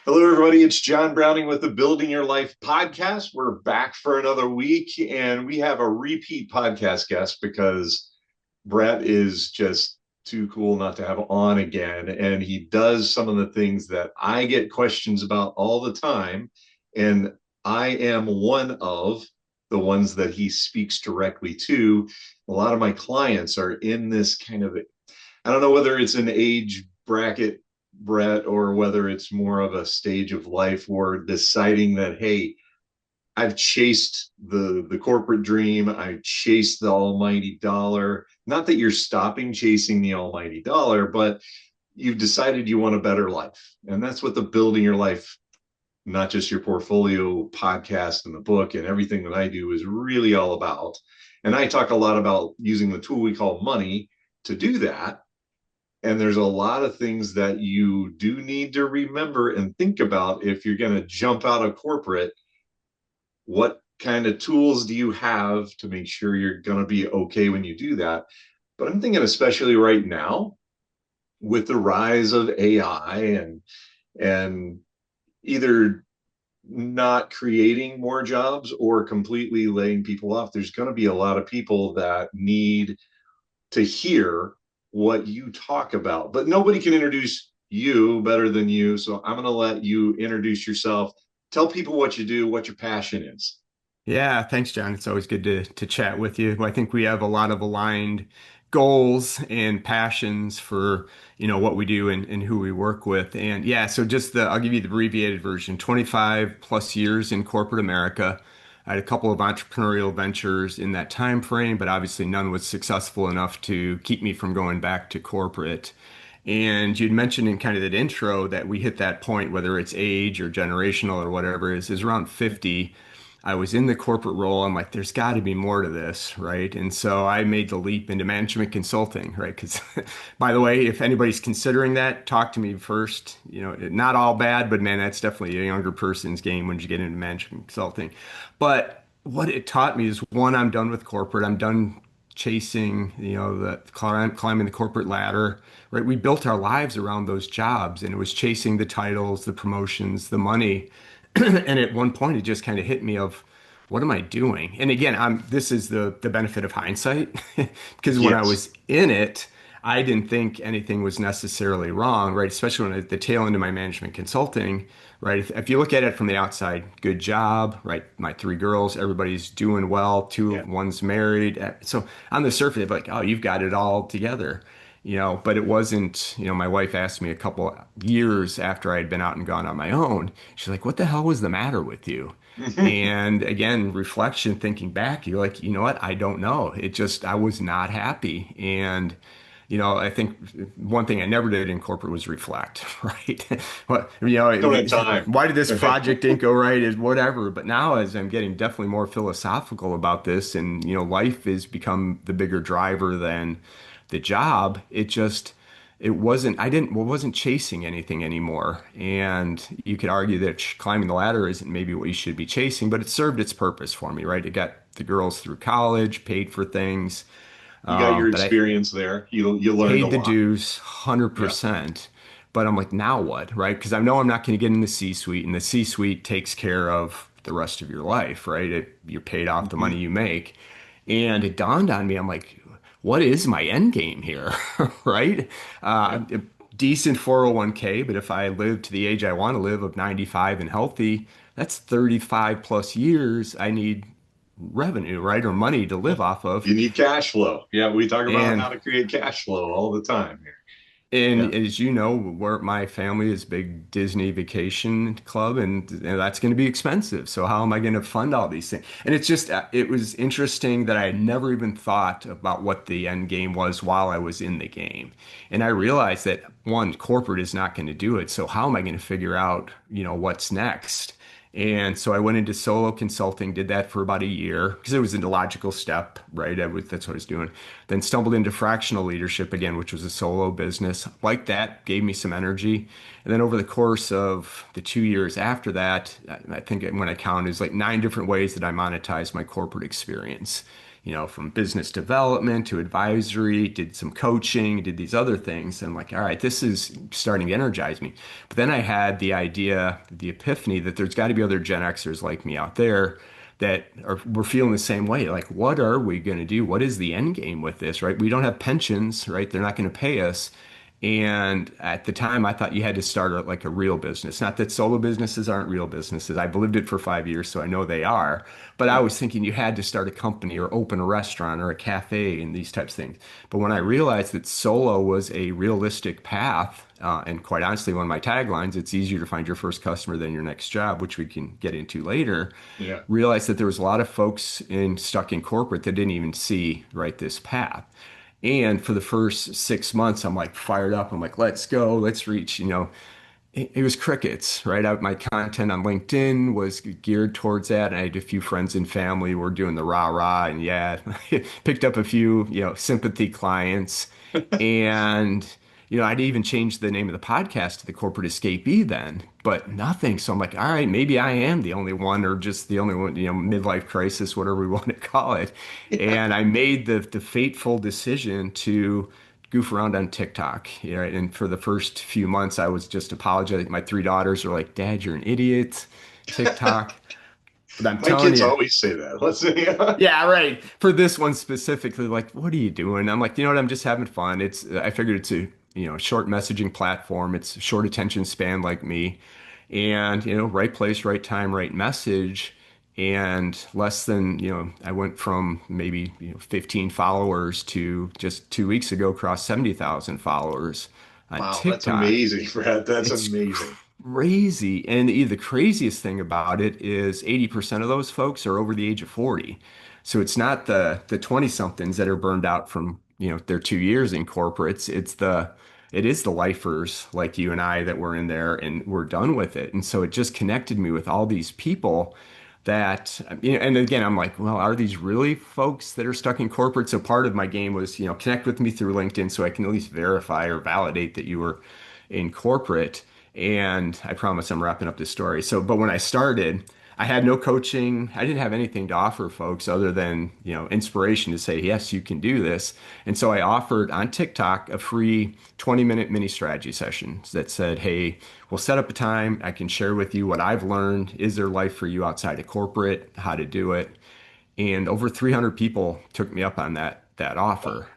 Hello, everybody. It's John Browning with the Building Your Life podcast. We're back for another week, and we have a repeat podcast guest because Brett is just too cool not to have on again. And he does some of the things that I get questions about all the time. And I am one of the ones that he speaks directly to. A lot of my clients are in this kind of, I don't know whether it's an age bracket, Brett, or whether it's more of a stage of life where deciding that, hey, I've chased the corporate dream, I've chased the almighty dollar. Not that you're stopping chasing the almighty dollar, but you've decided you want a better life. And that's what the Building Your Life, not just your portfolio podcast and the book and everything that I do, is really all about. And I talk a lot about using the tool we call money to do that. And there's a lot of things that you do need to remember and think about if you're going to jump out of corporate. What kind of tools do you have to make sure you're going to be okay when you do that? But I'm thinking, especially right now, with the rise of AI and either not creating more jobs or completely laying people off, there's going to be a lot of people that need to hear what you talk about. But nobody can introduce you better than you. So I'm going to let you introduce yourself. Tell people what you do, what your passion is. Yeah, thanks, John. It's always good to chat with you. I think we have a lot of aligned goals and passions for, what we do and who we work with. And yeah, so I'll give you the abbreviated version, 25 plus years in corporate America. I had a couple of entrepreneurial ventures in that time frame, but obviously none was successful enough to keep me from going back to corporate. And you'd mentioned in kind of that intro that we hit that point, whether it's age or generational or whatever, is around 50. I was in the corporate role. I'm like, there's got to be more to this, right? And so I made the leap into management consulting, right? Because, by the way, if anybody's considering that, talk to me first. Not all bad, but man, that's definitely a younger person's game when you get into management consulting. But what it taught me is one, I'm done with corporate. I'm done chasing, climbing the corporate ladder, right? We built our lives around those jobs, and it was chasing the titles, the promotions, the money. And at one point, it just kind of hit me of, what am I doing? And again, this is the benefit of hindsight, because when I Yes. was in it, I didn't think anything was necessarily wrong, right? Especially when at the tail end of my management consulting, right? If you look at it from the outside, good job, right? My three girls, everybody's doing well. Yeah. One's married. So on the surface, it's like, oh, you've got it all together. But it wasn't, my wife asked me a couple years after I had been out and gone on my own. She's like, what the hell was the matter with you? And again, reflection, thinking back, you're like, you know what? I don't know. I was not happy. And, I think one thing I never did in corporate was reflect, right? What, Don't have time. why did this Right. project didn't go right is whatever. But now as I'm getting definitely more philosophical about this and, life has become the bigger driver than the job, wasn't chasing anything anymore. And you could argue that climbing the ladder isn't maybe what you should be chasing, but it served its purpose for me, right? It got the girls through college, paid for things. You got your But I experience there. You learned a paid the lot. dues Yeah. 100%. But I'm like, now what, right? Because I know I'm not going to get in the C-suite, and the C-suite takes care of the rest of your life, right? You're paid off the money Mhm. you make. And it dawned on me, I'm like, what is my end game here, right? Yeah. A decent 401k, but if I live to the age I want to live of 95 and healthy, that's 35 plus years. I need revenue, right? Or money to Yeah. live off of. You need cash flow. Yeah. We talk about And how to create cash flow all the time here. And Yeah. as you know, where my family is big Disney vacation club, and that's going to be expensive. So how am I going to fund all these things? And it was interesting that I had never even thought about what the end game was while I was in the game. And I realized that one, corporate is not going to do it. So how am I going to figure out, what's next? And so I went into solo consulting, did that for about a year because it was a logical step, right? That's what I was doing. Then stumbled into fractional leadership again, which was a solo business. Like that, gave me some energy. And then over the course of the 2 years after that, I think when I counted, it's like 9 different ways that I monetized my corporate experience. from business development to advisory, did some coaching, did these other things. And I'm like, all right, this is starting to energize me. But then I had the idea, the epiphany that there's got to be other Gen Xers like me out there that are we're feeling the same way. Like, what are we going to do? What is the end game with this, right? We don't have pensions, right? They're not going to pay us. And at the time, I thought you had to start like a real business. Not that solo businesses aren't real businesses. I've lived it for 5 years, so I know they are. But I Yeah. was thinking you had to start a company or open a restaurant or a cafe and these types of things. But when I realized that solo was a realistic path, and quite honestly, one of my taglines, it's easier to find your first customer than your next job, which we can get into later, Yeah. realized that there was a lot of folks stuck in corporate that didn't even see right this path. And for the first 6 months, I'm like fired up. I'm like, let's go, let's reach, it was crickets, right? My content on LinkedIn was geared towards that. And I had a few friends and family were doing the rah rah and yeah, picked up a few, sympathy clients. And, I'd even changed the name of the podcast to the Corporate Escapee then, but nothing. So I'm like, all right, maybe I am the only one or just the only one, midlife crisis, whatever we want to call it. Yeah. And I made the fateful decision to goof around on TikTok. And for the first few months, I was just apologetic. My three daughters are like, Dad, you're an idiot. TikTok. But I'm My telling kids you, always say that. Let's say, yeah. yeah, right. For this one specifically, like, what are you doing? I'm like, you know what? I'm just having fun. I figured it's a, short messaging platform. It's short attention span like me. And, right place, right time, right message. And less than, I went from maybe, 15 followers to just 2 weeks ago, crossed 70,000 followers on Wow, that's TikTok. amazing, Brett. That's It's amazing. crazy. And the craziest thing about it is 80% of those folks are over the age of 40. So it's not the 20 somethings that are burned out from, their 2 years in corporates. It is the lifers like you and I that were in there and we're done with it. And so it just connected me with all these people that, and again, I'm like, well, are these really folks that are stuck in corporate? So part of my game was, connect with me through LinkedIn so I can at least verify or validate that you were in corporate. And I promise I'm wrapping up this story. So, but when I started, I had no coaching. I didn't have anything to offer folks other than, inspiration to say, yes, you can do this. And so I offered on TikTok a free 20-minute mini strategy session that said, hey, we'll set up a time. I can share with you what I've learned. Is there life for you outside of corporate? How to do it? And over 300 people took me up on that Wow. offer,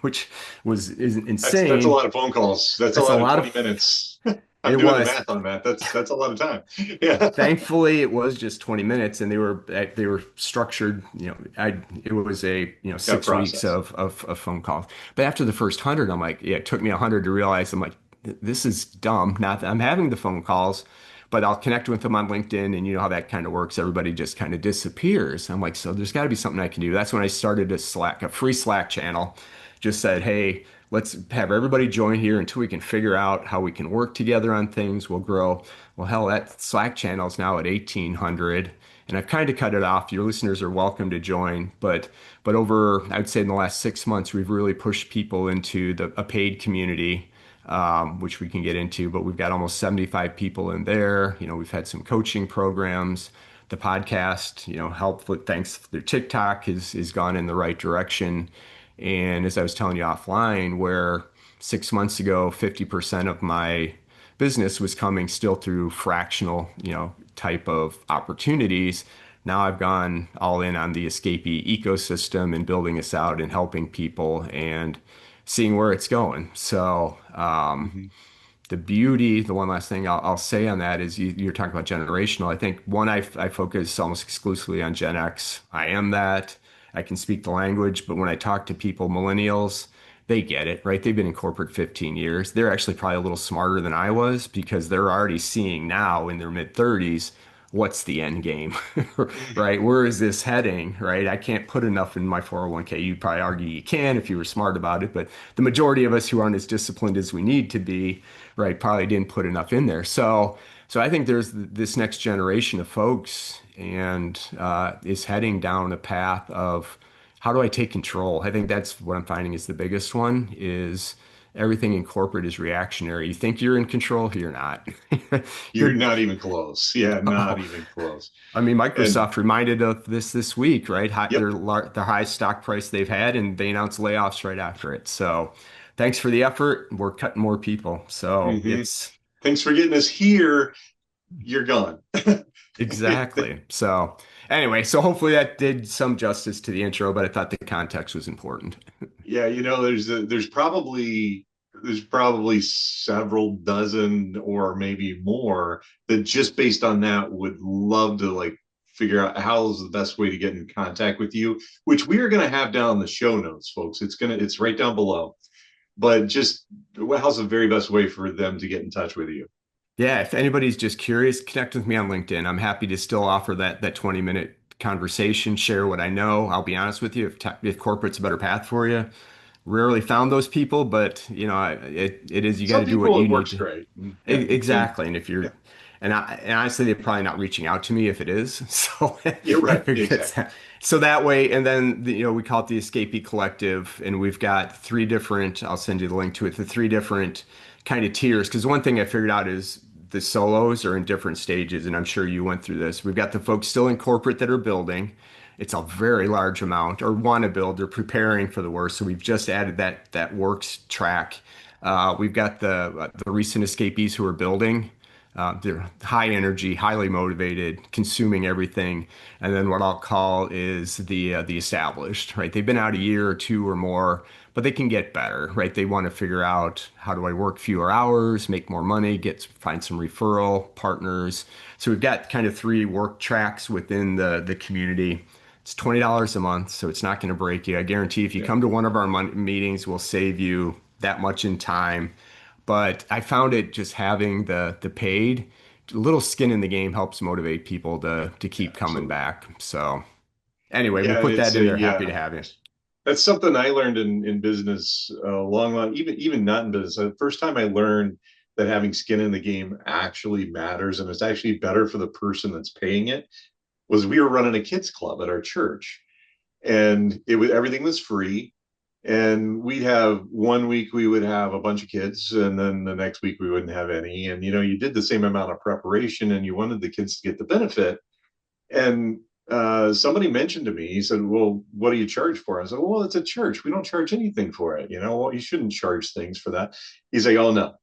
which is That's a insane. lot of phone calls. That's a That's a lot of lot 20 of minutes. I'm it doing the was. math on that. That's a lot of time. Yeah. Thankfully, it was just 20 minutes, and they were structured. It was a Got 6 weeks process. of phone calls. But after the first 100, I'm like, yeah, it took me 100 to realize I'm like, this is dumb. Not that I'm having the phone calls, but I'll connect with them on LinkedIn, and you know how that kind of works. Everybody just kind of disappears. I'm like, so there's got to be something I can do. That's when I started a free Slack channel. Just said, hey, let's have everybody join here until we can figure out how we can work together on things. We'll grow. Well, hell, that Slack channel is now at 1,800, and I've kind of cut it off. Your listeners are welcome to join, but over, I'd say in the last 6 months, we've really pushed people into a paid community, which we can get into. But we've got almost 75 people in there. We've had some coaching programs. The podcast, help with thanks to TikTok has gone in the right direction. And as I was telling you offline, where 6 months ago, 50% of my business was coming still through fractional, type of opportunities. Now I've gone all in on the Escapee ecosystem and building this out and helping people and seeing where it's going. So, Mhm. the beauty, the one last thing I'll say on that is you're talking about generational. I think one, I focus almost exclusively on Gen X. I am that. I can speak the language, but when I talk to people, millennials, they get it, right? They've been in corporate 15 years. They're actually probably a little smarter than I was because they're already seeing now in their mid 30s what's the end game, right? Where is this heading, right? I can't put enough in my 401k. You'd probably argue you can if you were smart about it, but the majority of us who aren't as disciplined as we need to be, right, probably didn't put enough in there. So I think there's this next generation of folks and is heading down a path of how do I take control? I think that's what I'm finding is the biggest one is everything in corporate is reactionary. You think you're in control, you're not. You're You're, not even close. Yeah, not oh, even close. I mean, And Microsoft reminded of this week, right? yep. Their highest stock price they've had, and they announced layoffs right after it. So, thanks for the effort. We're cutting more people. So Hmm. it's Thanks for getting us here. You're gone. exactly. So anyway, so hopefully that did some justice to the intro, but I thought the context was important. Yeah, there's probably several dozen or maybe more that just based on that would love to like figure out how's the best way to get in contact with you, which we are going to have down in the show notes, folks. It's right down below. But just how's the very best way for them to get in touch with you? Yeah, if anybody's just curious, connect with me on LinkedIn. I'm happy to still offer that 20-minute conversation, share what I know. I'll be honest with you, if corporate's a better path for you, rarely found those people, but it is you got Some to do what people you it need works to. great. Yeah, and Exactly. And if yeah, you're, and honestly, they're probably not reaching out to me if it is. So you're I right. figured it's Exactly. so that way. And then, we call it the Escapee Collective, and we've got three different, I'll send you the link to it, the three different kind of tiers. Because one thing I figured out is the solos are in different stages. And I'm sure you went through this. We've got the folks still in corporate that are building. It's a very large amount, or want to build. They're preparing for the worst. So we've just added that works track. We've got the recent escapees who are building. They're high energy, highly motivated, consuming everything. And then what I'll call is the established, right? They've been out a year or two or more, but they can get better, right? They want to figure out, how do I work fewer hours, make more money, find some referral partners. So we've got kind of three work tracks within the community. It's $20 a month, so it's not going to break you. I guarantee if you Yeah. come to one of our meetings, we'll save you that much in time. But I found it just having the paid, a little skin in the game helps motivate people to Yeah, keep coming absolutely. back. So anyway, we'll Yeah, put it's that a in there. Happy yeah. to have you. That's something I learned in business long, even not in business. The first time I learned that having skin in the game actually matters and it's actually better for the person that's paying it was we were running a kids club at our church, and everything was free. And we'd have one week we would have a bunch of kids, and then the next week we wouldn't have any. And you did the same amount of preparation, and you wanted the kids to get the benefit. And somebody mentioned to me, he said, "Well, what do you charge for?" I said, "Well, it's a church. We don't charge anything for it. Well, you shouldn't charge things for that." He's like, "Oh no,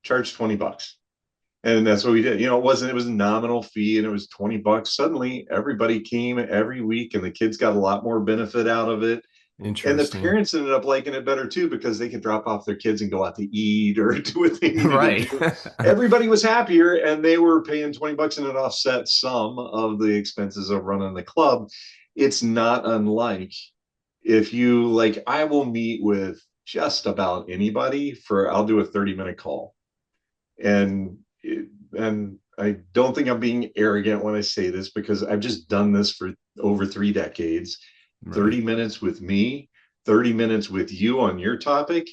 charge $20." And that's what we did. It was a nominal fee and it was $20. Suddenly everybody came every week and the kids got a lot more benefit out of it. And the Interesting. parents ended up liking it better too because they could drop off their kids and go out to eat or do what they needed to Right. do. Everybody was happier and they were paying $20 and it offset some of the expenses of running the club. It's not unlike if you like, I will meet with just about anybody I'll do a 30-minute call. And and I don't think I'm being arrogant when I say this because I've just done this for over 3 decades. Right. 30 minutes with me, 30 minutes with you on your topic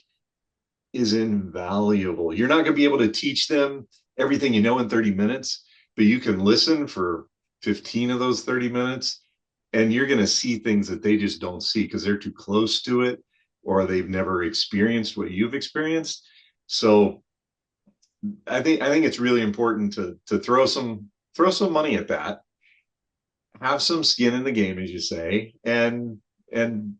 is invaluable. You're not going to be able to teach them everything you know in 30 minutes, but you can listen for 15 of those 30 minutes and you're going to see things that they just don't see because they're too close to it or they've never experienced what you've experienced. So I think it's really important to throw some money at that, have some skin in the game, as you say, and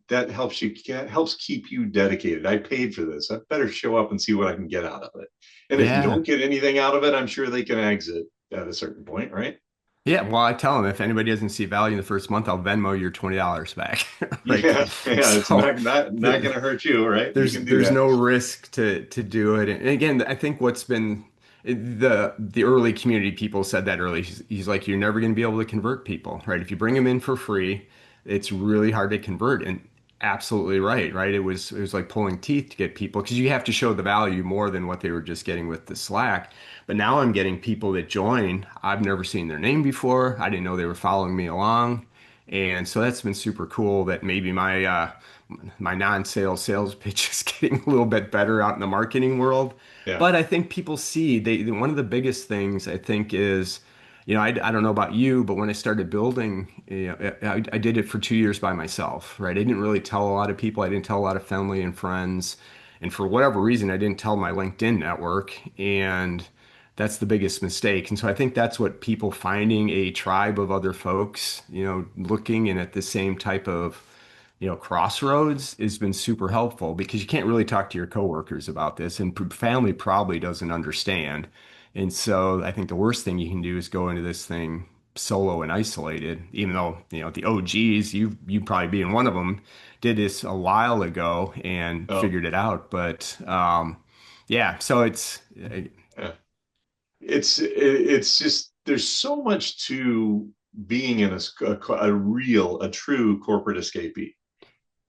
that helps keep you dedicated. I paid for this. I better show up and see what I can get out of it. And if you Yeah. don't get anything out of it, I'm sure they can exit at a certain point, right? Yeah, well, I tell them if anybody doesn't see value in the first month, I'll Venmo your $20 back. Right. Yeah, yeah. It's So not going the, to hurt you, right? You can do there's that. no risk to do it. And again, I think what's been the early community people said that early. He's like, you're never going to be able to convert people, right? If you bring them in for free, it's really hard to convert. And absolutely right, right? It was like pulling teeth to get people because you have to show the value more than what they were just getting with the Slack. But now I'm getting people that join. I've never seen their name before. I didn't know they were following me along. And so that's been super cool that maybe my non-sales sales pitch is getting a little bit better out in the marketing world. Yeah. But I think people see one of the biggest things I think is, I don't know about you, but when I started building, I did it for 2 years by myself, right? I didn't really tell a lot of people. I didn't tell a lot of family and friends. And for whatever reason, I didn't tell my LinkedIn network. And that's the biggest mistake. And so I think that's what people finding a tribe of other folks, looking and at the same type of, crossroads has been super helpful because you can't really talk to your coworkers about this, and family probably doesn't understand. And so I think the worst thing you can do is go into this thing solo and isolated, even though, the OGs, you probably being one of them, did this a while ago and Oh, figured it out. But yeah, so yeah. It's just there's so much to being in a true corporate escapee.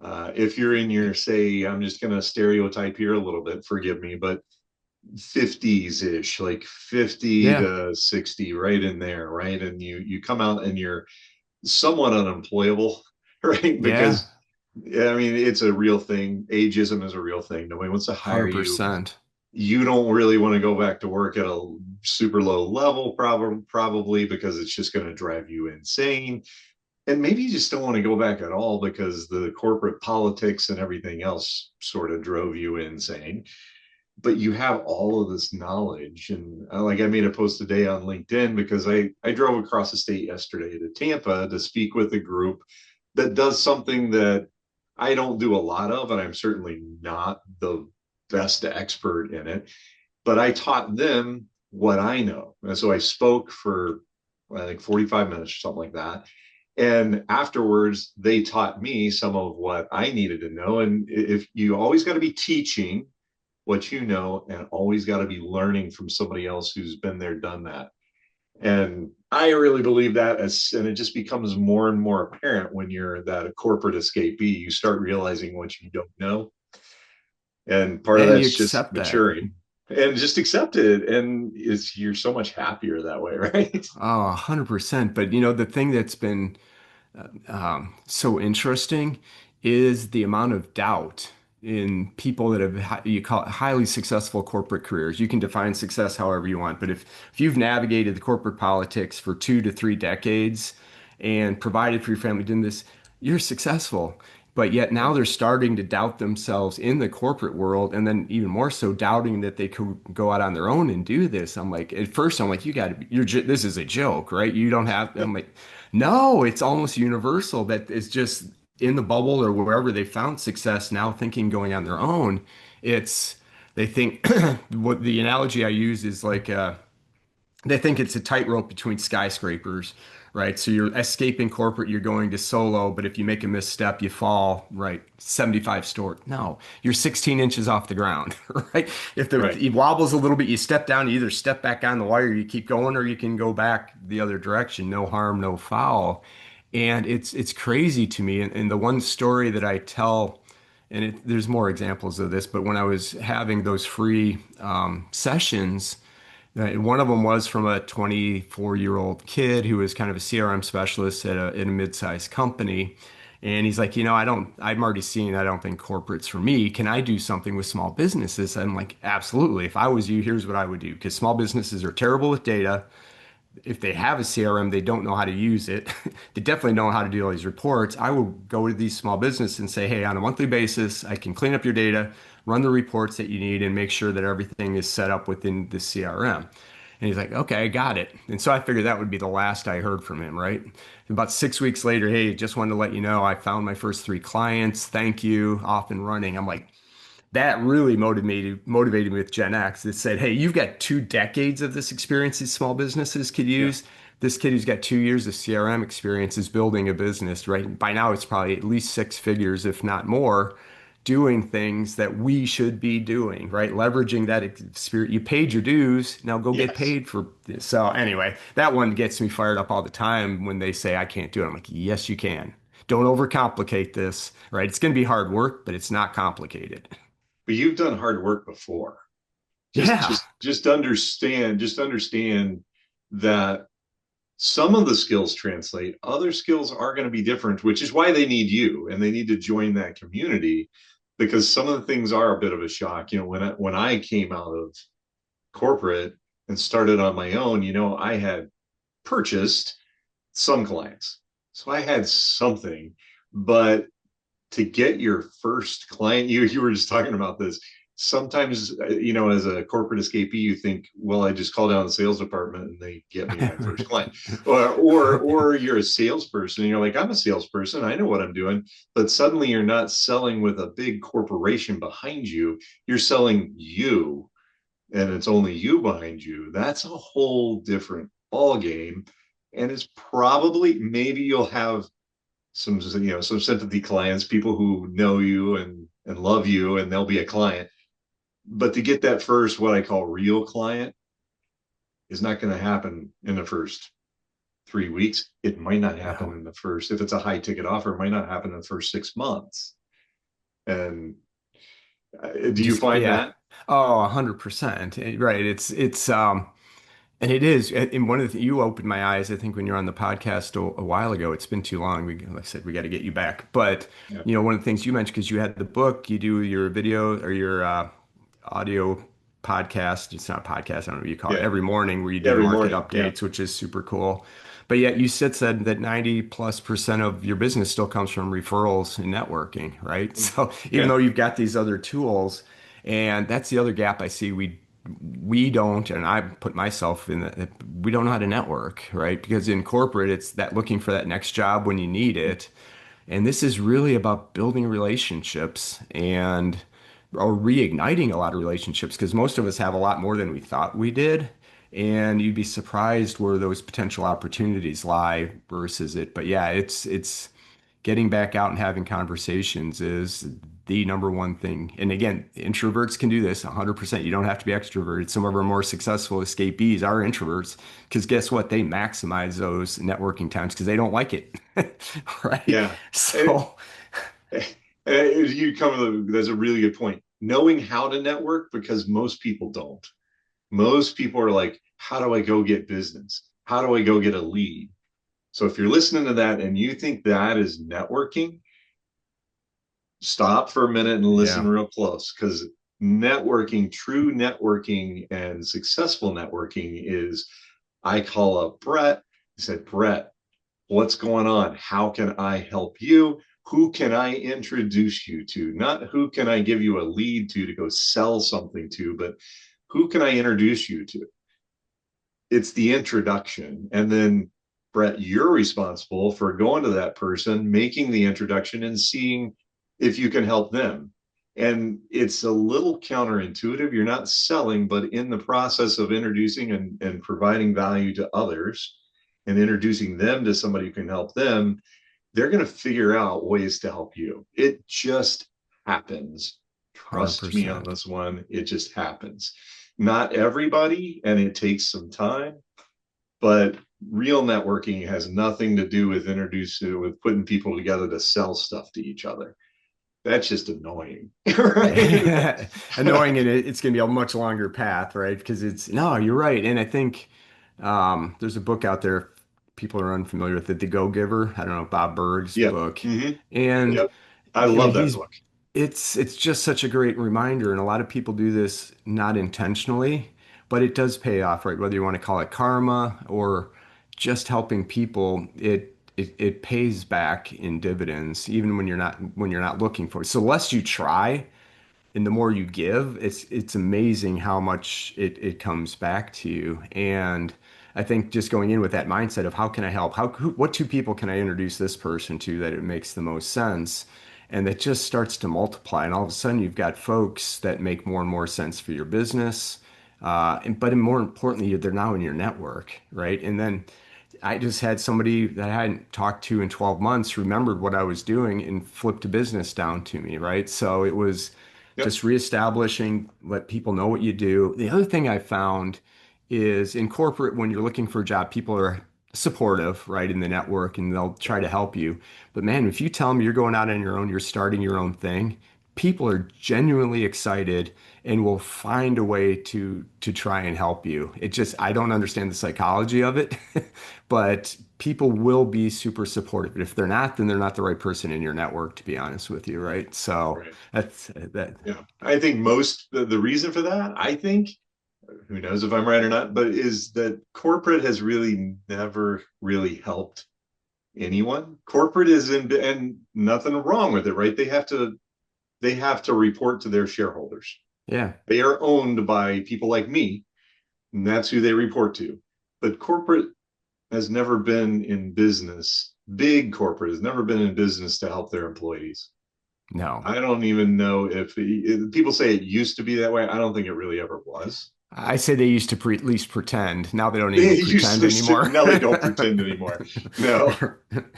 If you're in your, say, I'm just going to stereotype here a little bit, forgive me, but 50s ish, like 50 yeah, to 60, right in there, right? And you come out and you're somewhat unemployable, right? yeah, Because yeah, I mean, it's a real thing. Ageism is a real thing. Nobody wants to hire you. 100%. You don't really want to go back to work at a super low level, probably because it's just going to drive you insane. And maybe you just don't want to go back at all because the corporate politics and everything else sort of drove you insane. But you have all of this knowledge. And like I made a post today on LinkedIn because I drove across the state yesterday to Tampa to speak with a group that does something that I don't do a lot of, and I'm certainly not the best expert in it, but I taught them what I know. And so I spoke for I think 45 minutes or something like that. And afterwards, they taught me some of what I needed to know. And if you always got to be teaching what you know and always got to be learning from somebody else who's been there, done that. And I really believe that and it just becomes more and more apparent when you're that a corporate escapee, you start realizing what you don't know. And part of And you that's just accept that. maturing and just accept it. And it's, you're so much happier that way, right? Oh, 100%. But the thing that's been so interesting is the amount of doubt in people that have you call it highly successful corporate careers. You can define success however you want, but if you've navigated the corporate politics for 2 to 3 decades and provided for your family, doing this, you're successful. But yet now they're starting to doubt themselves in the corporate world, and then even more so doubting that they could go out on their own and do this. I'm like, at first I'm like, you got to, this is a joke, right? You don't have. I'm like, no, it's almost universal that it's just in the bubble or wherever they found success now thinking going on their own. It's they think what the analogy I use is like they think it's a tightrope between skyscrapers, right? So you're escaping corporate, you're going to solo, but if you make a misstep, you fall, right? 75 story. No, you're 16 inches off the ground, right? If Right. it wobbles a little bit, you step down, you either step back on the wire, you keep going, or you can go back the other direction. No harm, no foul. And it's crazy to me. And the one story that I tell, and there's more examples of this, but when I was having those free sessions, one of them was from a 24-year-old kid who was kind of a CRM specialist at a mid-sized company. And he's like, I'm already seeing, I don't think corporate's for me. Can I do something with small businesses? I'm like, absolutely. If I was you, here's what I would do. Because small businesses are terrible with data. If they have a CRM, they don't know how to use it. They definitely know how to do all these reports. I will go to these small businesses and say, hey, on a monthly basis, I can clean up your data, run the reports that you need, and make sure that everything is set up within the CRM. And he's like, okay, I got it. And so I figured that would be the last I heard from him, right? About 6 weeks later, hey, just wanted to let you know I found my first 3 clients. Thank you, off and running. I'm like, that really motivated me with Gen X. It said, hey, you've got 2 decades of this experience these small businesses could Yeah. use. This kid who's got 2 years of CRM experience is building a business, right? By now, it's probably at least 6 figures, if not more, doing things that we should be doing, right? Leveraging that experience. You paid your dues, now go get Yes. paid for this. So, anyway, that one gets me fired up all the time when they say, I can't do it. I'm like, yes, you can. Don't overcomplicate this, right? It's going to be hard work, but it's not complicated. But you've done hard work before. Just Yeah. just just understand that some of the skills translate, other skills are going to be different, which is why they need you and they need to join that community because some of the things are a bit of a shock. When I came out of corporate and started on my own, I had purchased some clients. So I had something, but to get your first client, you were just talking about this. sometimes, as a corporate escapee, you think, well, I just call down the sales department and they get me my first client. Or you're a salesperson and you're like, I'm a salesperson, I know what I'm doing. But suddenly you're not selling with a big corporation behind you. You're selling you, and it's only you behind you. That's a whole different ball game. And it's probably, maybe you'll have some sympathy clients, people who know you and love you, and they'll be a client. But to get that first, what I call real client, is not going to happen in the first 3 weeks. It might not happen No. in the first, if it's a high ticket offer, it might not happen in the first 6 months. And do you Just find yeah. that? Oh, 100%. Right. And it is. And one of the you opened my eyes, I think, when you're on the podcast a while ago. It's been too long. Like I said, we got to get you back. But Yeah. one of the things you mentioned, because you had the book, you do your video or your audio podcast. It's not a podcast, I don't know what you call it, Yeah. every morning where you do the Every market morning. Yeah. updates, which is super cool. But yet you said that 90+% of your business still comes from referrals and networking, right? So even Yeah. though you've got these other tools, and that's the other gap I see, we don't, and I put myself in that, we don't know how to network, right? Because in corporate, it's that looking for that next job when you need it. And this is really about building relationships and or reigniting a lot of relationships because most of us have a lot more than we thought we did. And you'd be surprised where those potential opportunities lie versus it. But yeah, it's getting back out and having conversations is the number one thing. And again, introverts can do this 100%. You don't have to be extroverted. Some of our more successful escapees are introverts because guess what? They maximize those networking times because they don't like it. Right? Yeah. And, So, you come to, that's a really good point. Knowing how to network, because most people don't. Most people are like, how do I go get business? How do I go get a lead? So if you're listening to that and you think that is networking, stop for a minute and listen yeah, real close, because networking, true networking and successful networking is, I call up Brett. I said, Brett, what's going on? How can I help you? Who can I introduce you to? Not who can I give you a lead to go sell something to, but who can I introduce you to? It's the introduction. And then, Brett, you're responsible for going to that person, making the introduction, and seeing if you can help them. And it's a little counterintuitive. You're not selling, but in the process of introducing and providing value to others and introducing them to somebody who can help them, they're going to figure out ways to help you. It just happens. Trust me on 100%. this one. It just happens. Not everybody, and it takes some time, but real networking has nothing to do with putting people together to sell stuff to each other. That's just annoying, right? Annoying, and it's going to be a much longer path, right? Because no, you're right. And I think there's a book out there, people are unfamiliar with it, The Go-Giver. I don't know, Bob Berg's Yeah. book. Mm-hmm. And Yep. I I mean, love that book. it's just such a great reminder. And a lot of people do this not intentionally, but it does pay off, right? Whether you want to call it karma or just helping people, it pays back in dividends, even when you're not looking for it. So the less you try, and the more you give, it's amazing how much it comes back to you. And I think just going in with that mindset of how can I help? What two people can I introduce this person to that it makes the most sense? And that just starts to multiply. And all of a sudden you've got folks that make more and more sense for your business. But more importantly, they're now in your network, right? And then I just had somebody that I hadn't talked to in 12 months remembered what I was doing and flipped a business down to me, right? So it was Yep. just reestablishing, let people know what you do. The other thing I found is in corporate, when you're looking for a job, people are supportive, right, in the network and they'll try to help you. But man, if you tell them you're going out on your own, you're starting your own thing, people are genuinely excited and will find a way to try and help you. It just I don't understand the psychology of it, but people will be super supportive. If they're not, then they're not the right person in your network, to be honest with you, right? So Right. that's that. Yeah. I think the reason for that, I think, who knows if I'm right or not, but is that corporate has really never really helped anyone. Corporate is in, and nothing wrong with it, right? They have to report to their shareholders. Yeah. They are owned by people like me, and that's who they report to. But corporate has never been in business, big corporate has never been in business to help their employees. No. I don't even know if people say it used to be that way. I don't think it really ever was. I say they used to at least pretend. Now they don't They even used pretend to, anymore. now they don't pretend anymore. No,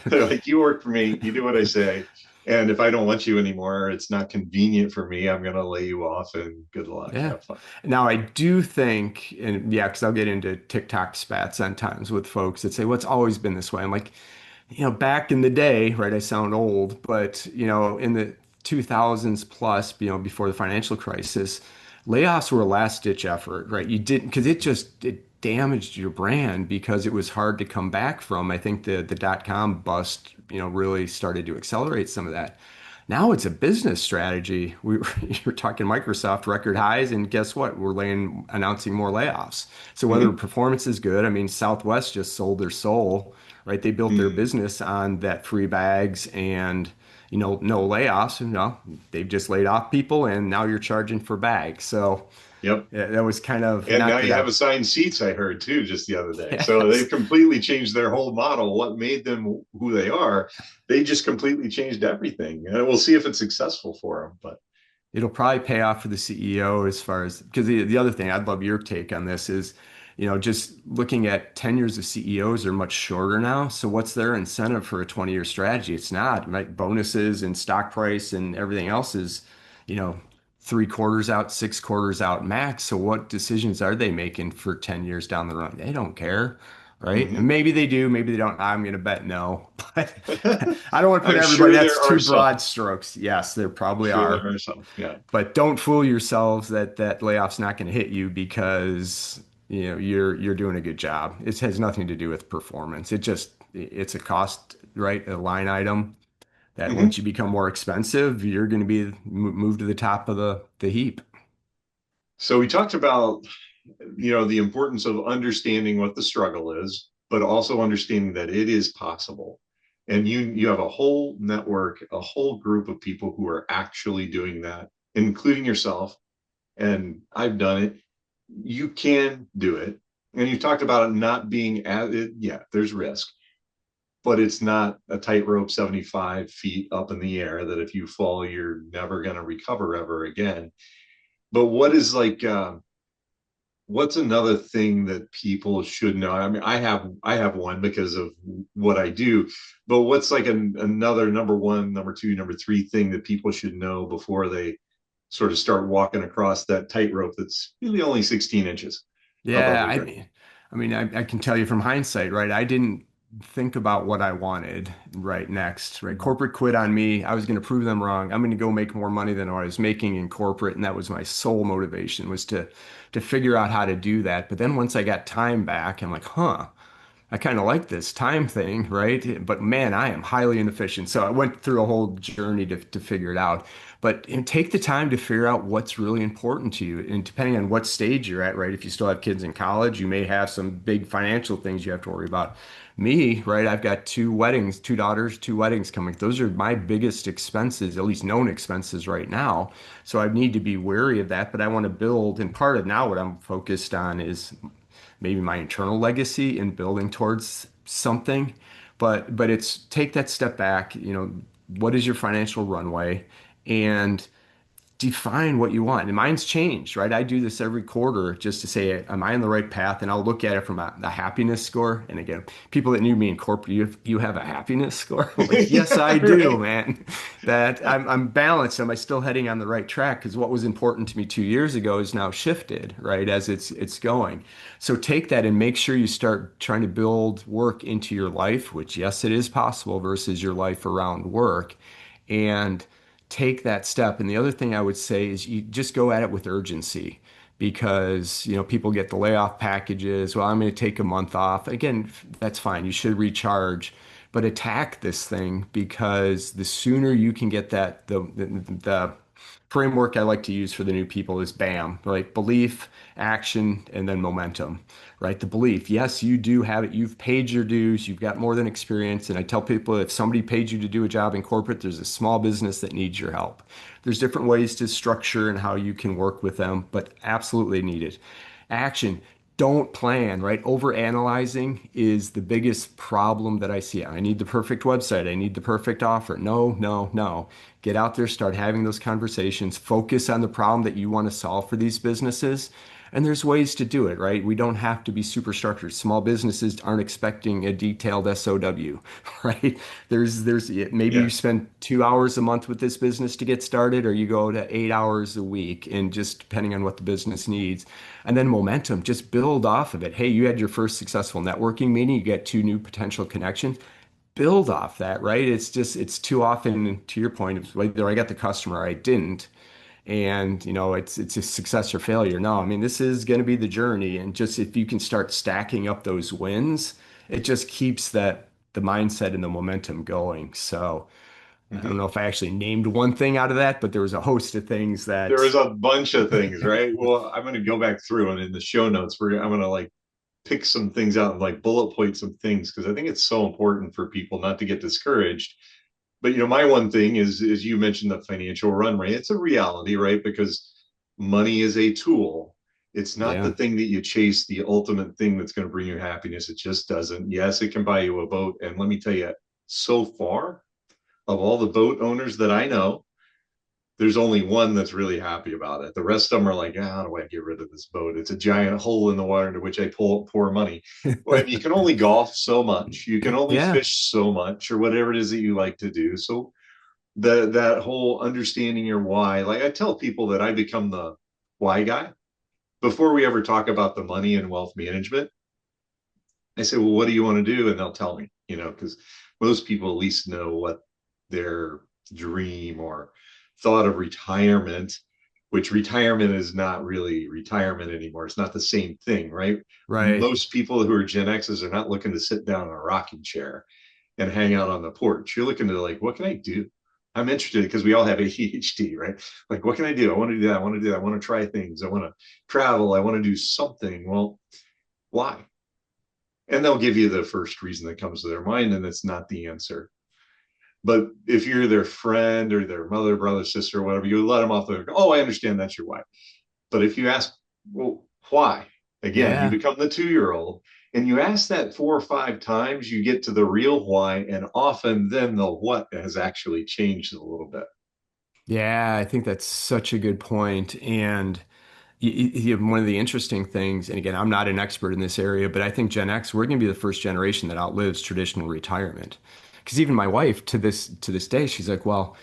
they're like, you work for me, you do what I say. And if I don't want you anymore, it's not convenient for me. I'm going to lay you off and good luck. Yeah. Have fun. Now I do think, and yeah, because I'll get into TikTok spats sometimes with folks that say, "Well, it's always been this way." I'm like, back in the day, right? I sound old, but in the 2000s plus, before the financial crisis, layoffs were a last ditch effort, right? You didn't because it damaged your brand because it was hard to come back from. I think the dot-com bust, really started to accelerate some of that. Now it's a business strategy. You're talking Microsoft record highs, and guess what? Announcing more layoffs. So whether Mm-hmm. performance is good, I mean, Southwest just sold their soul, right? They built their Mm. business on that free bags and no layoffs. They've just laid off people, and now you're charging for bags. So Yep. yeah, that was kind of And now not that you have I, assigned seats, I heard too, just the other day. So they've yes. completely changed their whole model. What made them who they are, they just completely changed everything. And we'll see if it's successful for them. But It'll probably pay off for the CEO as far as because the other thing I'd love your take on this is, just looking at tenures of CEOs are much shorter now. So what's their incentive for a 20-year strategy? It's not, right? Bonuses and stock price and everything else is, you know, 3 quarters out, 6 quarters out max. So what decisions are they making for 10 years down the road? They don't care. Right. And mm-hmm. maybe they do, maybe they don't. I'm going to bet no, but I don't want to put I'm everybody, sure that's there are too some. broad strokes. Yes, there I'm probably sure there are. are some. Yeah. But don't fool yourselves that layoff's not going to hit you because you're doing a good job. It has nothing to do with performance. It's a cost, right? A line item that Mm-hmm. once you become more expensive, you're going to be moved to the top of the heap. So we talked about, the importance of understanding what the struggle is, but also understanding that it is possible. And you have a whole network, a whole group of people who are actually doing that, including yourself. And I've done it. You can do it. And you talked about it not being as it, yeah, there's risk, but it's not a tightrope 75 feet up in the air that if you fall, you're never going to recover ever again. But what is like what's another thing that people should know? I mean, I have one because of what I do, but what's like another number one, number two, number three thing that people should know before they sort of start walking across that tightrope that's really only 16 inches above Yeah, the ground? I can tell you from hindsight, right? I didn't think about what I wanted right next, right? Corporate quit on me. I was going to prove them wrong. I'm going to go make more money than I was making in corporate, and that was my sole motivation was to figure out how to do that. But then once I got time back, I'm like, huh. I kind of like this time thing, right? But man, I am highly inefficient. So I went through a whole journey to figure it out. But take the time to figure out what's really important to you. And depending on what stage you're at, right? If you still have kids in college, you may have some big financial things you have to worry about. Me, right? I've got 2 weddings, 2 daughters, 2 weddings coming. Those are my biggest expenses, at least known expenses right now. So I need to be wary of that. But I want to build, and part of now what I'm focused on is maybe my internal legacy and building towards something. But it's take that step back, what is your financial runway and define what you want. And mine's changed, right? I do this every quarter just to say, am I on the right path? And I'll look at it from a happiness score. And again, people that knew me in corporate, you have a happiness score? I'm like, yes, I do, Right. man. That I'm balanced. Am I still heading on the right track? Because what was important to me 2 years ago is now shifted, right? As it's going. So take that and make sure you start trying to build work into your life, which yes, it is possible versus your life around work. And take that step. And the other thing I would say is you just go at it with urgency because, people get the layoff packages. Well, I'm going to take a month off. Again, that's fine. You should recharge, but attack this thing because the sooner you can get that, the framework I like to use for the new people is BAM, like belief, action, and then momentum, right? The belief, yes, you do have it. You've paid your dues. You've got more than experience. And I tell people if somebody paid you to do a job in corporate, there's a small business that needs your help. There's different ways to structure and how you can work with them, but absolutely needed. Action. Don't plan, right? Overanalyzing is the biggest problem that I see. I need the perfect website. I need the perfect offer. No, no, no. Get out there, start having those conversations, focus on the problem that you want to solve for these businesses. And there's ways to do it, right? We don't have to be super structured. Small businesses aren't expecting a detailed SOW, right? Maybe Yeah. you spend 2 hours a month with this business to get started, or you go to 8 hours a week, and just depending on what the business needs. And then momentum, just build off of it. Hey, you had your first successful networking meeting, you get two new potential connections, build off that, right? It's too often, to your point, it's whether I got the customer or I didn't. And it's a success or failure. No, I mean, this is going to be the journey. And just if you can start stacking up those wins, it just keeps the mindset and the momentum going. So I don't Mhm. know if I actually named one thing out of that, but there was a host of things There that was a bunch of things, right? Well, I'm going to go back through and in the show notes, I'm going to like pick some things out and like bullet point some things because I think it's so important for people not to get discouraged. But my one thing is you mentioned the financial run rate. It's a reality, right? Because money is a tool. It's not the yeah. thing that you chase, the ultimate thing that's going to bring you happiness. It just doesn't. Yes, it can buy you a boat. And let me tell you, so far, of all the boat owners that I know, there's only one that's really happy about it. The rest of them are like, how do I get rid of this boat? It's a giant hole in the water into which I pour money. When you can only golf so much, you can only Yeah. fish so much, or whatever it is that you like to do. So that whole understanding your why, like I tell people that I become the why guy before we ever talk about the money and wealth management. I say, well, what do you want to do? And they'll tell me, because most people at least know what their dream or thought of retirement, which retirement is not really retirement anymore. It's not the same thing, right? Right. Most people who are Gen X's are not looking to sit down in a rocking chair and hang out on the porch. You're looking to like, what can I do? I'm interested because we all have ADHD, right? Like, what can I do? I want to do that. I want to do that. I want to try things. I want to travel. I want to do something. Well, why? And they'll give you the first reason that comes to their mind, and it's not the answer. But if you're their friend or their mother, brother, sister, or whatever, you let them off the, oh, I understand that's your why. But if you ask, well, why? Again, you Yeah. become the 2 year old and you ask that 4 or 5 times, you get to the real why. And often then the what has actually changed a little bit. Yeah, I think that's such a good point. And one of the interesting things, and again, I'm not an expert in this area, but I think Gen X, we're going to be the first generation that outlives traditional retirement. Because even my wife to this day, she's like, "Well,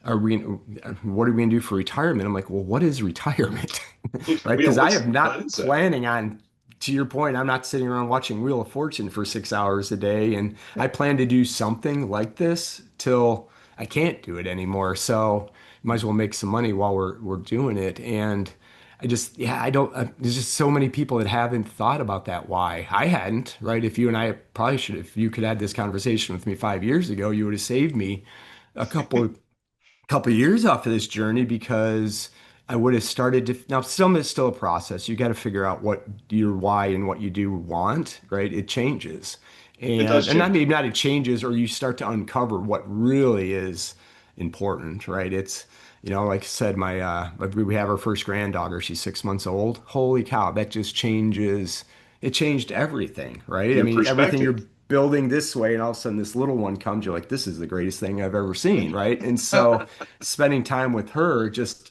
what are we going to do for retirement?" I'm like, "Well, what is retirement?" Right? Yeah, Because I what's am the not concept? planning on, to your point, I'm not sitting around watching Wheel of Fortune for 6 hours a day, and I plan to do something like this till I can't do it anymore. So might as well make some money while we're doing it. And yeah, I don't, there's just so many people that haven't thought about that why. I hadn't, right? If you and I probably should, if you could have this conversation with me 5 years ago, you would have saved me a couple years off of this journey because I would have started to now some is still a process. You got to figure out what your why and what you do want, right? It changes. It And does and not change. maybe not it changes or you start to uncover what really is important, right? It's like I said, we have our first granddaughter. She's 6 months old. Holy cow, that just changes. It changed everything, right? I Your mean, everything perspective. you're building this way, and all of a sudden this little one comes, you're like, this is the greatest thing I've ever seen, right? And so spending time with her just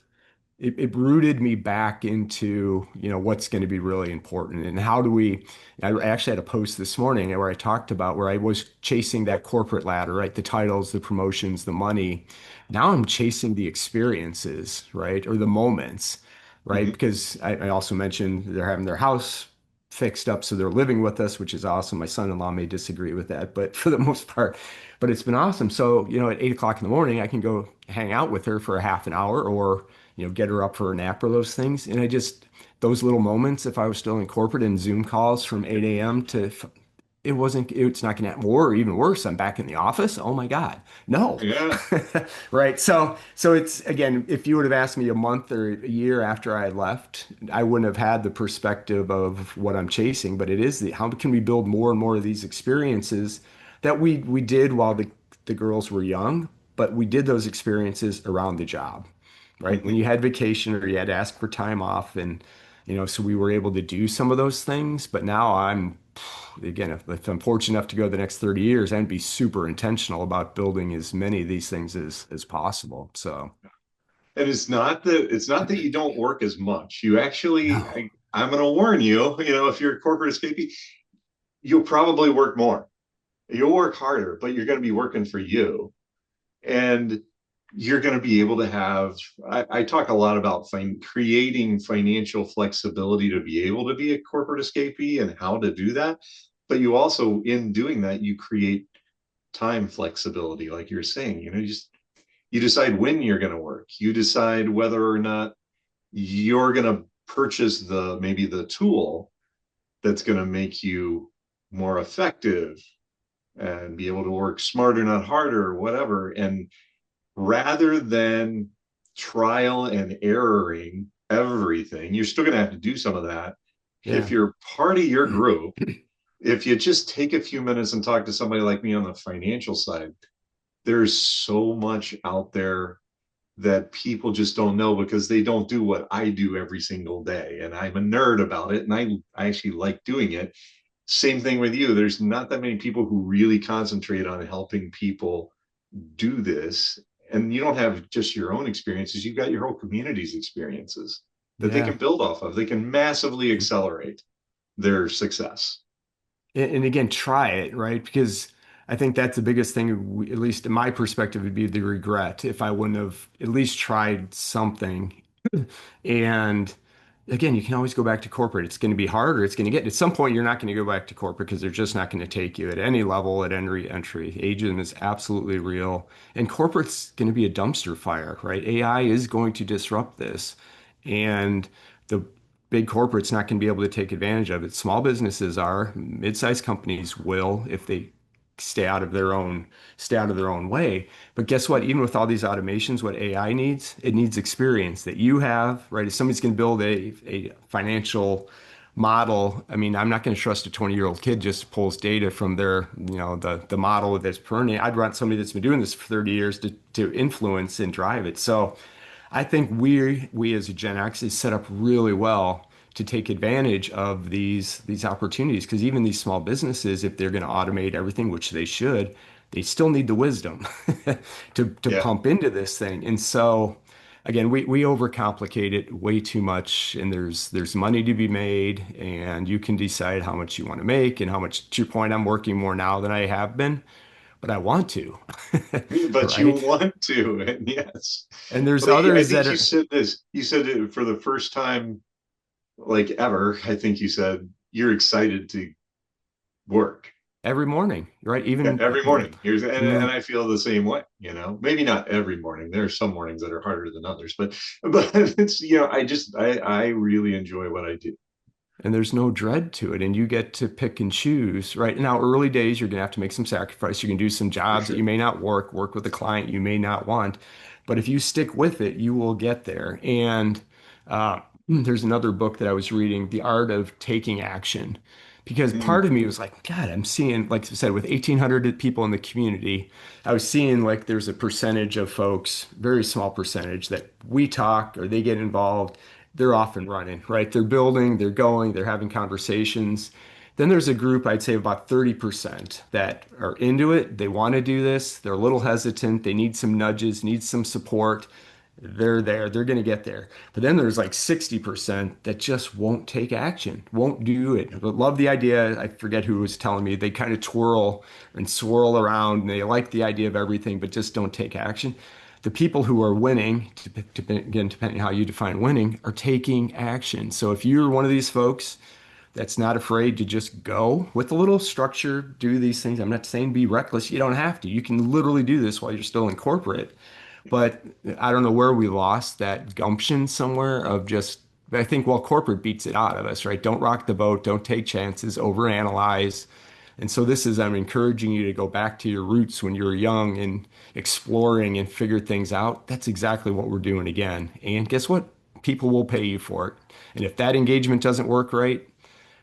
it rooted me back into what's going to be really important and how do we I actually had a post this morning where I talked about where I was chasing that corporate ladder, right? The titles, the promotions, the money. Now I'm chasing the experiences, right? Or the moments, right? Mhm. Because I also mentioned they're having their house fixed up, so they're living with us, which is awesome. My son-in-law may disagree with that, but for the most part, but it's been awesome. So, at 8 o'clock in the morning, I can go hang out with her for a half an hour or, get her up for a nap or those things. Those little moments, if I was still in corporate and Zoom calls from 8 a.m. to it's not going to, or even worse, I'm back in the office. Oh my God. No. Yeah. Right. So it's again, if you would have asked me a month or a year after I had left, I wouldn't have had the perspective of what I'm chasing, but it is how can we build more and more of these experiences that we did while the girls were young, but we did those experiences around the job, right? When Mhm. you had vacation or you had to ask for time off and so we were able to do some of those things, but now again, if I'm fortunate enough to go the next 30 years, I'd be super intentional about building as many of these things as possible. So, And it's not that you don't work as much. You actually, no. I'm going to warn you. If you're a corporate escapee, you'll probably work more. You'll work harder, but you're going to be working for you, and you're going to be able to have. I talk a lot about creating financial flexibility to be able to be a corporate escapee and how to do that. But you also, in doing that, you create time flexibility, like you're saying. You decide when you're going to work. You decide whether or not you're going to purchase maybe the tool that's going to make you more effective and be able to work smarter, not harder, or whatever. And rather than trial and erroring everything, you're still going to have to do some of that. If Yeah. you're part of your group, if you just take a few minutes and talk to somebody like me on the financial side, there's so much out there that people just don't know because they don't do what I do every single day. And I'm a nerd about it and I actually like doing it. Same thing with you. There's not that many people who really concentrate on helping people do this. And you don't have just your own experiences, you've got your whole community's experiences that they Yeah. can build off of. They can massively accelerate their success. And again, try it, right? Because I think that's the biggest thing, at least in my perspective, would be the regret if I wouldn't have at least tried something. And again, you can always go back to corporate. It's going to be harder. It's going to get at some point, you're not going to go back to corporate because they're just not going to take you at any level at any entry. Ageism is absolutely real. And corporate's going to be a dumpster fire, right? AI is going to disrupt this. And the big corporate's not going to be able to take advantage of it. Small businesses are, mid-sized companies will if they stay out of their own way. But guess what? Even with all these automations, what AI needs, it needs experience that you have, right? If somebody's going to build a financial model, I mean, I'm not going to trust a 20-year-old kid just to pull data from the model that's permanent. I'd want somebody that's been doing this for 30 years to influence and drive it. So I think we as a Gen X is set up really well to take advantage of these opportunities because even these small businesses, if they're going to automate everything, which they should, they still need the wisdom to Yeah. pump into this thing. And so again, we overcomplicate it way too much, and there's money to be made, and you can decide how much you want to make and how much. To your point, I'm working more now than I have been, but I want to, But you right? want to, and yes. And there's But I others that think you are. said this, you said it for the first time like ever. I think you said you're excited to work. Every morning, right? Yeah, Even every morning. Here's and move, I feel the same way, Maybe not every morning. There are some mornings that are harder than others, but it's I really enjoy what I do. and there's no dread to it, and you get to pick and choose, right? Now, early days, you're gonna have to make some sacrifice. You can do some For jobs that sure. you may not work with a client you may not want, but if you stick with it, you will get there. And there's another book that I was reading, The Art of Taking Action. Because Mm, part of me was like, God, I'm seeing, like I said, with 1,800 people in the community, I was seeing like there's a percentage of folks, very small percentage, that we talk or they get involved, they're off and running, right? They're building, they're going, they're having conversations. Then there's a group, I'd say about 30% that are into it. They want to do this. They're a little hesitant. They need some nudges, need some support. They're there. They're going to get there. But then there's like 60% that just won't take action, won't do it. But love the idea. I forget who was telling me they kind of twirl and swirl around and they like the idea of everything, but just don't take action. The people who are winning, again, depending on how you define winning, are taking action. So if you're one of these folks that's not afraid to just go with a little structure, do these things. I'm not saying be reckless. You don't have to. You can literally do this while you're still in corporate. But I don't know where we lost that gumption somewhere of just, I think, well, corporate beats it out of us, right? Don't rock the boat, don't take chances, overanalyze. And so I'm encouraging you to go back to your roots when you were young and exploring and figure things out. That's exactly what we're doing again. And guess what? People will pay you for it. And if that engagement doesn't work right,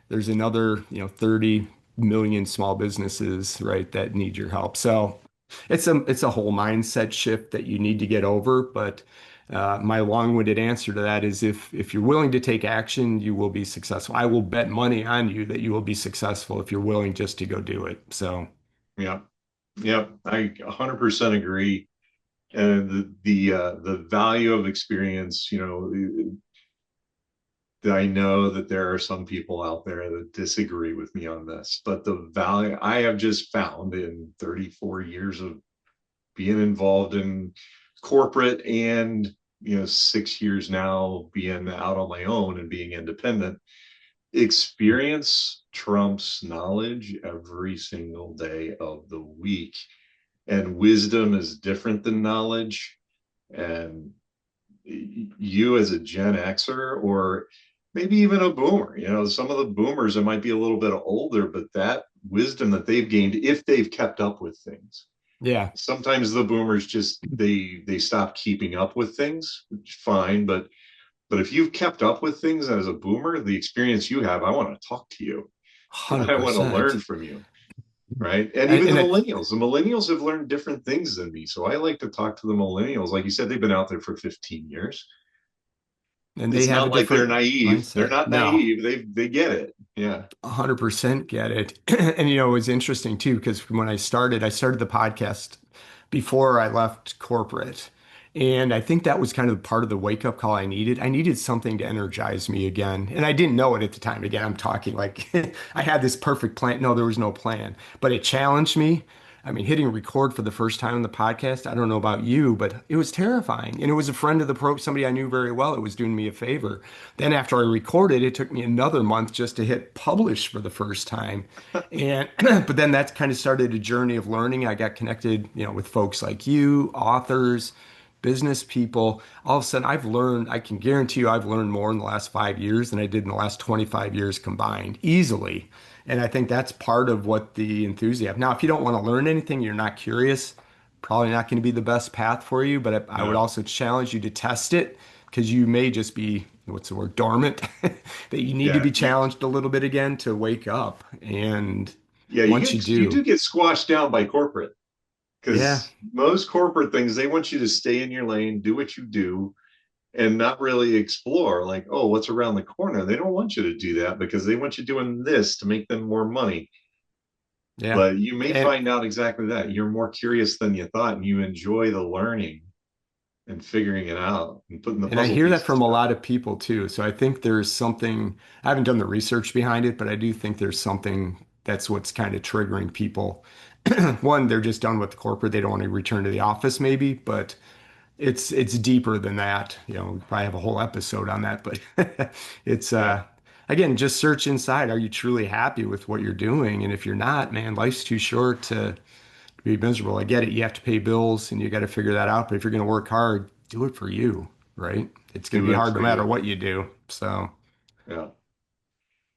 there's another, 30 million small businesses, right, that need your help. So it's a whole mindset shift that you need to get over. But my long-winded answer to that is if you're willing to take action, you will be successful. I will bet money on you that you will be successful if you're willing just to go do it. So Yeah. Yeah. I 100% agree. And the value of experience, I know that there are some people out there that disagree with me on this, but the value I have just found in 34 years of being involved in corporate and 6 years now being out on my own and being independent, experience trumps knowledge every single day of the week. And wisdom is different than knowledge. And you as a Gen Xer or maybe even a boomer, some of the boomers that might be a little bit older, but that wisdom that they've gained, if they've kept up with things. yeah, Sometimes the boomers just they stop keeping up with things, which is fine, but if you've kept up with things as a boomer, the experience you have, I want to talk to you. I want to learn 100%. from you. Right. And And, even and it, the millennials have learned different things than me. So I like to talk to the millennials. Like you said, they've been out there for 15 years. and they It's have a not like they're different naive. They're mindset. not No. naive. They get it. Yeah. 100% get it. And it was interesting too, because when I started the podcast before I left corporate. And I think that was kind of part of the wake up call I needed. I needed something to energize me again. And I didn't know it at the time. Again, I'm talking like I had this perfect plan. No, there was no plan, but it challenged me. I mean, hitting record for the first time on the podcast, I don't know about you, but it was terrifying. And it was a friend of the somebody I knew very well. It was doing me a favor. Then after I recorded, it took me another month just to hit publish for the first time. And but then that kind of started a journey of learning. I got connected, with folks like you, authors, business people. All of a sudden, I can guarantee you, I've learned more in the last 5 years than I did in the last 25 years combined, easily. And I think that's part of what the enthusiasm. Now, if you don't want to learn anything, you're not curious, probably not going to be the best path for you. But I would No. also challenge you to test it because you may just be, what's the word, dormant, that you need to Yeah. be challenged a little bit again to wake up. And Yeah. once you You do, do get squashed down by corporate yeah, because most corporate things, they want you to stay in your lane, do what you do, and not really explore like, oh, what's around the corner. They don't want you to do that because they want you doing this to make them more money. yeah. But you may And find out exactly that. You're more curious than you thought, and you enjoy the learning and figuring it out and putting the And I puzzle hear that pieces from a together. lot of people too. So I think there's something, I haven't done the research behind it, but I do think there's something that's what's kind of triggering people. One, they're just done with the corporate. They don't want to return to the office maybe, but it's deeper than that. We probably have a whole episode on that, but it's Yeah, again, just search inside. Are you truly happy with what you're doing? And if you're not, man, life's too short to be miserable. I get it. You have to pay bills and you got to figure that out. But if you're going to work hard, do it for you, right? It's going to do be it hard no for matter you. what you do. So Yeah.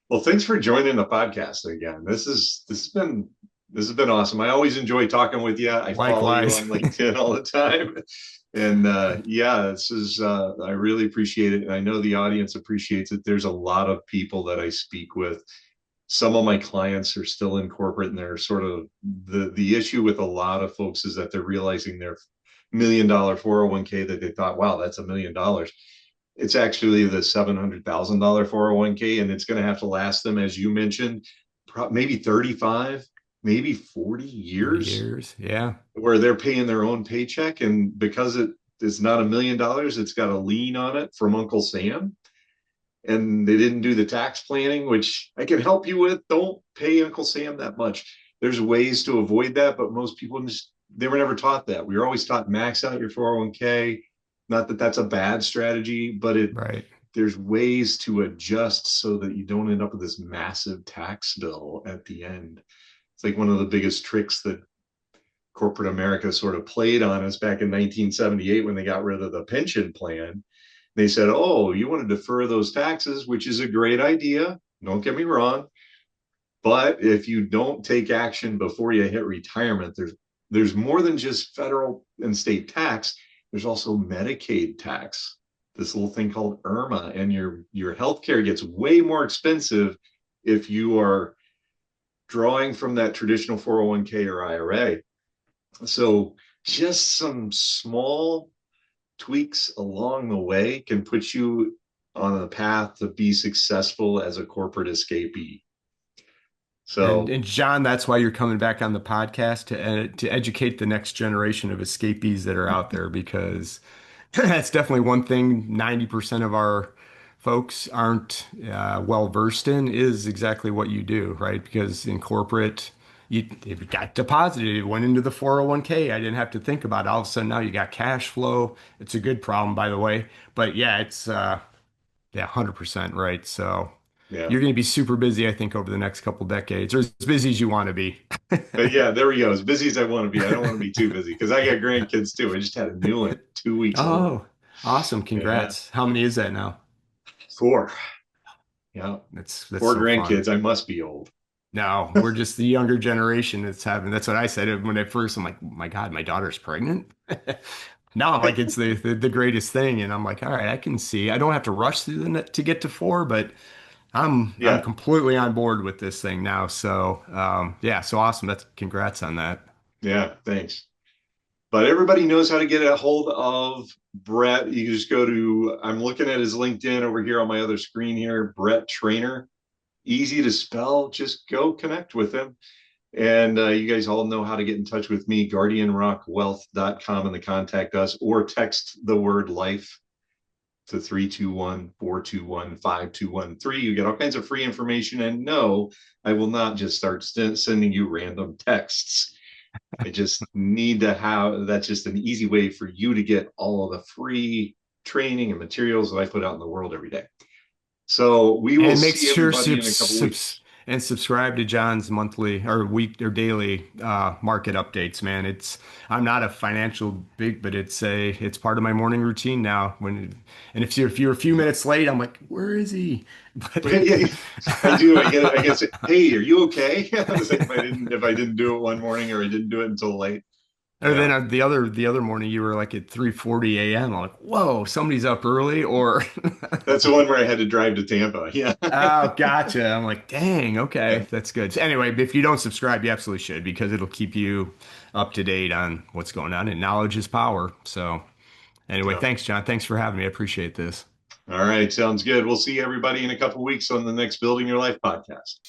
Well, thanks for joining the podcast again. This has been awesome. I always enjoy talking with you. I follow you likewise. on LinkedIn all the time. And yeah, this is I really appreciate it. And I know the audience appreciates it. There's a lot of people that I speak with. Some of my clients are still in corporate and they're sort of the issue with a lot of folks is that they're realizing their $1 million 401k that they thought, wow, that's $1 million. It's actually the $700,000 401k, and it's going to have to last them, as you mentioned, maybe 35, maybe 40 40 years years. Yeah. where they're paying their own paycheck. And because it is not $1 million, it's got a lien on it from Uncle Sam. And they didn't do the tax planning, which I can help you with. Don't pay Uncle Sam that much. There's ways to avoid that, but most people just, they were never taught that. We were always taught max out your 401k. Not that that's a bad strategy, but Right. there's ways to adjust so that you don't end up with this massive tax bill at the end. It's like one of the biggest tricks that corporate America sort of played on us back in 1978 when they got rid of the pension plan. They said, oh, you want to defer those taxes, which is a great idea. Don't get me wrong. But if you don't take action before you hit retirement, there's more than just federal and state tax. There's also Medicaid tax, this little thing called IRMA, and your healthcare gets way more expensive if you are drawing from that traditional 401k or IRA. So just some small tweaks along the way can put you on a path to be successful as a corporate escapee. And So John, that's why you're coming back on the podcast to educate the next generation of escapees that are out there, because that's definitely one thing 90% of our folks aren't well versed in is exactly what you do, right? Because in corporate, it got deposited, it went into the 401k. I didn't have to think about it. All of a sudden now you got cash flow. It's a good problem, by the way. But yeah, it's yeah, 100% right. So yeah. you're going to be super busy, I think, over the next couple decades, or as busy as you want to be. But yeah, there we go. As busy as I want to be, I don't want to be too busy because I got grandkids too. I just had a new one 2 weeks old. Oh, awesome. Yeah. Congrats. How many is that now? Four. Yeah. That's Four so fun. grandkids. I must be old. No, we're just the younger generation that's having. That's what I said when at first. I'm like, my God, my daughter's pregnant. Now I'm like, it's the greatest thing, and I'm like, all right, I can see. I don't have to rush through the net to get to four, but I'm Yeah. completely on board with this thing now. So yeah, so awesome. That's congrats on that. Yeah. Thanks. But everybody knows how to get a hold of Brett. You just go to, I'm looking at his LinkedIn over here on my other screen here, Brett Trainor. Easy to spell. Just go connect with him. And you guys all know how to get in touch with me, guardianrockwealth.com in the contact us, or text the word life to 321-421-5213. You get all kinds of free information. And no, I will not just start sending you random texts. I just need to have that's just an easy way for you to get all of the free training and materials that I put out in the world every day. So we will And make see sure everybody in a couple weeks. and subscribe to John's monthly or week or daily market updates, man. It's I'm not a financial big, but it's part of my morning routine now. And if you're a few minutes late, I'm like, where is he? But But yeah, I do. I get say, hey, are you okay? If I didn't do it one morning or I didn't do it until late. and then Yeah. the other morning you were like at 3:40 a.m. I'm like, whoa, somebody's up early or That's the one where I had to drive to Tampa. Yeah. Oh, gotcha. I'm like, dang, Yeah. okay, that's good. So anyway, if you don't subscribe, you absolutely should because it'll keep you up to date on what's going on. And knowledge is power. So anyway, Yeah. thanks, John. Thanks for having me. I appreciate this. All right. Sounds good. We'll see everybody in a couple weeks on the next Building Your Life podcast.